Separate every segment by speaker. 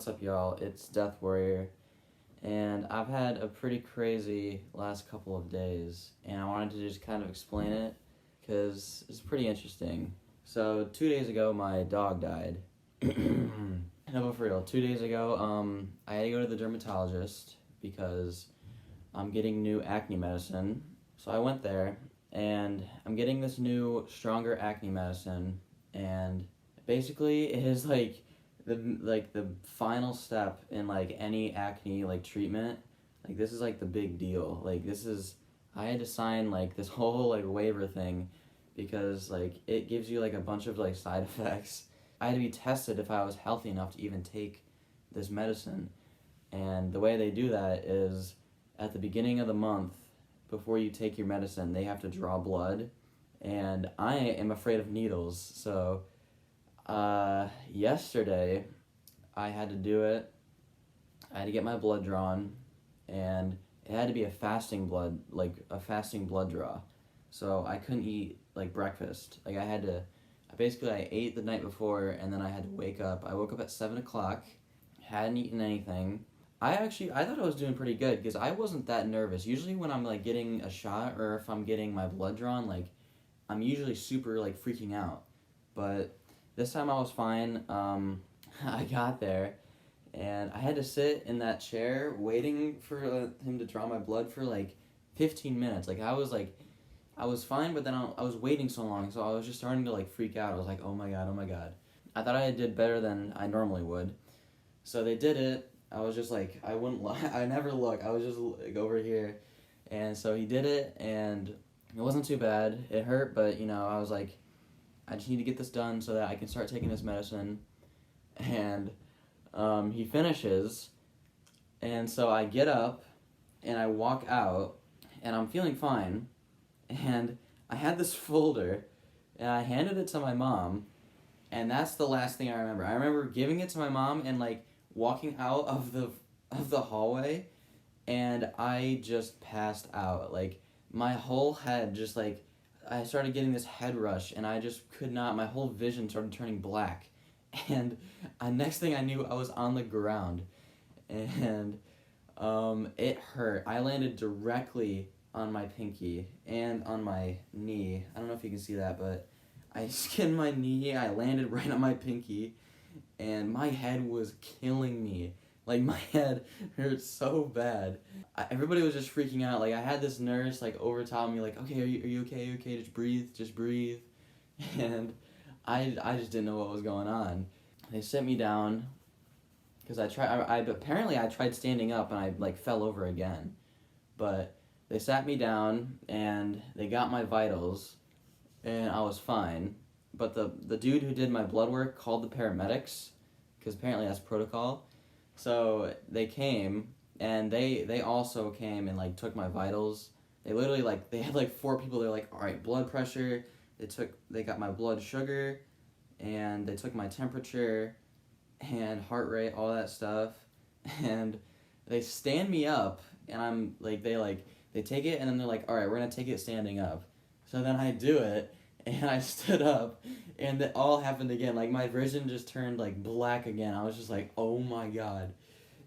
Speaker 1: What's up, y'all? It's Death Warrior, and I've had a pretty crazy last couple of days, and I wanted to just kind of explain it because it's pretty interesting. So 2 days ago, my dog died. No, but for real, 2 days ago, I had to go to the dermatologist because I'm getting new acne medicine. So I went there, and I'm getting this new, stronger acne medicine, and basically it is the final step in any acne treatment. This is the big deal. I had to sign this whole waiver thing because it gives you a bunch of side effects. I had to be tested if I was healthy enough to even take this medicine. And the way they do that is at the beginning of the month, before you take your medicine, they have to draw blood. And I am afraid of needles, so yesterday I had to do it. I had to get my blood drawn, and it had to be a fasting blood draw. So I couldn't eat breakfast. I ate the night before, and then I had to wake up. I woke up at 7 o'clock, hadn't eaten anything. I thought I was doing pretty good because I wasn't that nervous. Usually when I'm getting a shot or if I'm getting my blood drawn, I'm usually super freaking out. But this time I was fine. I got there, and I had to sit in that chair waiting for him to draw my blood for 15 minutes. I was fine, but then I was waiting so long, so I was just starting to freak out. I was like, oh my god. I thought I did better than I normally would. So they did it. I was just I wouldn't lie. I never look. I was just over here. And so he did it, and it wasn't too bad. It hurt, but I was I just need to get this done so that I can start taking this medicine. And he finishes, and so I get up, and I walk out, and I'm feeling fine, and I had this folder, and I handed it to my mom, and that's the last thing I remember. I remember giving it to my mom and walking out of the hallway, and I just passed out. My whole head just I started getting this head rush, and I just could not. My whole vision started turning black, and next thing I knew, I was on the ground, and it hurt. I landed directly on my pinky and on my knee. I don't know if you can see that, but I skinned my knee. I landed right on my pinky, and my head was killing me. My head hurt so bad. Everybody was just freaking out. I had this nurse over top of me okay, are you okay? Are you okay? Just breathe. And I just didn't know what was going on. They set me down because I tried standing up, and I fell over again. But they sat me down, and they got my vitals, and I was fine. But the dude who did my blood work called the paramedics because apparently that's protocol. So they came, and they also came and took my vitals. They literally they had 4 people. They're all right, blood pressure. They got my blood sugar, and they took my temperature and heart rate, all that stuff. And they stand me up, and I'm they take it, and then they're all right, we're gonna take it standing up. So then I do it, and I stood up, and it all happened again. My vision just turned black again. I was just oh my god.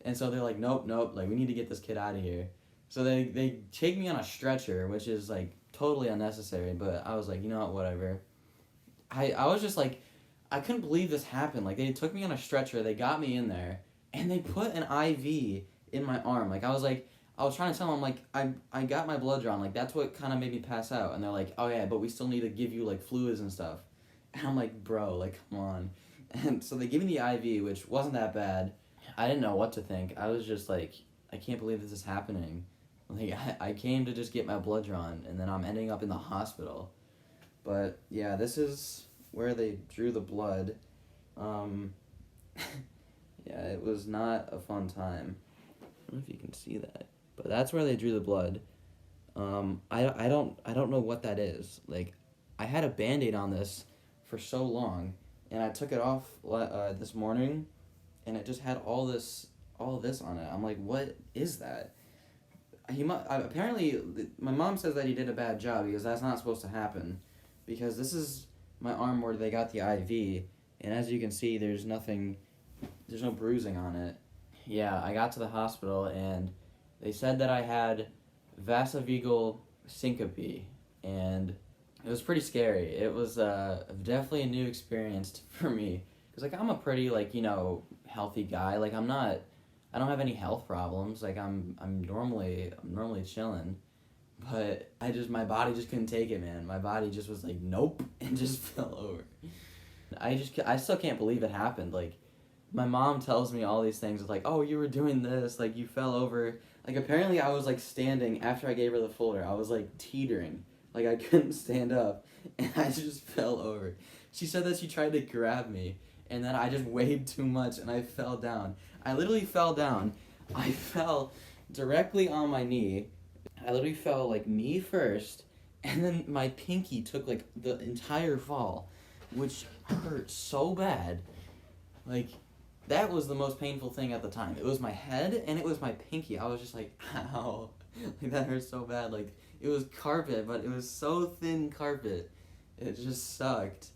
Speaker 1: And so they're nope, we need to get this kid out of here. So they take me on a stretcher, which is totally unnecessary, but I was you know what, whatever. I was just I couldn't believe this happened. They took me on a stretcher, they got me in there, and they put an IV in my arm. I was trying to tell them, I got my blood drawn, that's what kind of made me pass out. And they're oh yeah, but we still need to give you fluids and stuff. And I'm bro, come on. And so they gave me the IV, which wasn't that bad. I didn't know what to think. I was just I can't believe this is happening. I came to just get my blood drawn, and then I'm ending up in the hospital. But yeah, this is where they drew the blood. Yeah, it was not a fun time. I don't know if you can see that, but that's where they drew the blood. I don't know what that is. I had a Band-Aid on this for so long, and I took it off this morning, and it just had all this on it. I'm what is that? Apparently, my mom says that he did a bad job because that's not supposed to happen, because this is my arm where they got the IV, and as you can see, there's nothing there's no bruising on it. Yeah, I got to the hospital and they said that I had Vasovagal syncope, and it was pretty scary. It was definitely a new experience for me, because like I'm a pretty like healthy guy. Like I don't have any health problems. Like I'm normally chilling, but my body just couldn't take it, man. My body just was like nope, and just fell over. I still can't believe it happened. Like my mom tells me all these things. It's like, oh, you were doing this, like you fell over. Like apparently I was like standing after I gave her the folder. I was like teetering, like I couldn't stand up, and I just fell over. She said that she tried to grab me, and then I just weighed too much, and I fell down. I literally fell down. I fell directly on my knee. I literally fell like knee first, and then my pinky took like the entire fall, which hurt so bad. Like, that was the most painful thing at the time. It was my head and it was my pinky. I was just like, ow. Like, that hurt so bad. Like, it was carpet, but it was so thin carpet. It just sucked.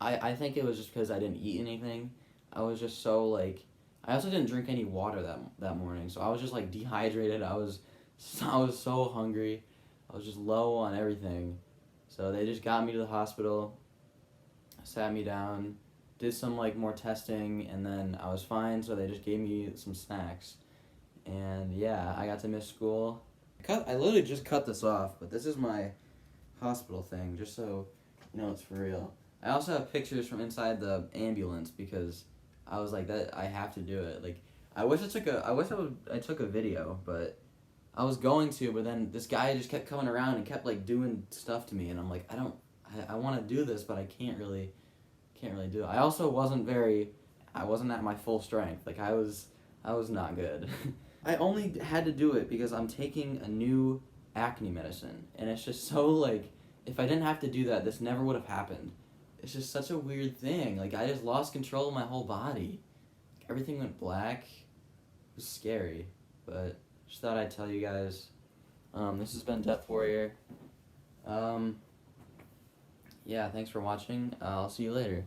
Speaker 1: I think it was just because I didn't eat anything. I was just so, like, I also didn't drink any water that morning, so I was just, like, dehydrated. I was so hungry. I was just low on everything. So they just got me to the hospital, sat me down, did some like more testing, and then I was fine, so they just gave me some snacks. And yeah, I got to miss school. I literally just cut this off, but this is my hospital thing, just so you know it's for real. I also have pictures from inside the ambulance because I was like that I have to do it. Like I took a video, but I was going to, but then this guy just kept coming around and kept like doing stuff to me, and I'm like, I want to do this, but I can't really do it. I also wasn't at my full strength. Like I was not good. I only had to do it because I'm taking a new acne medicine, and it's just so like, if I didn't have to do that, this never would have happened. It's just such a weird thing. Like I just lost control of my whole body. Everything went black. It was scary, but just thought I'd tell you guys. This has been Death Warrior. Yeah, thanks for watching. I'll see you later.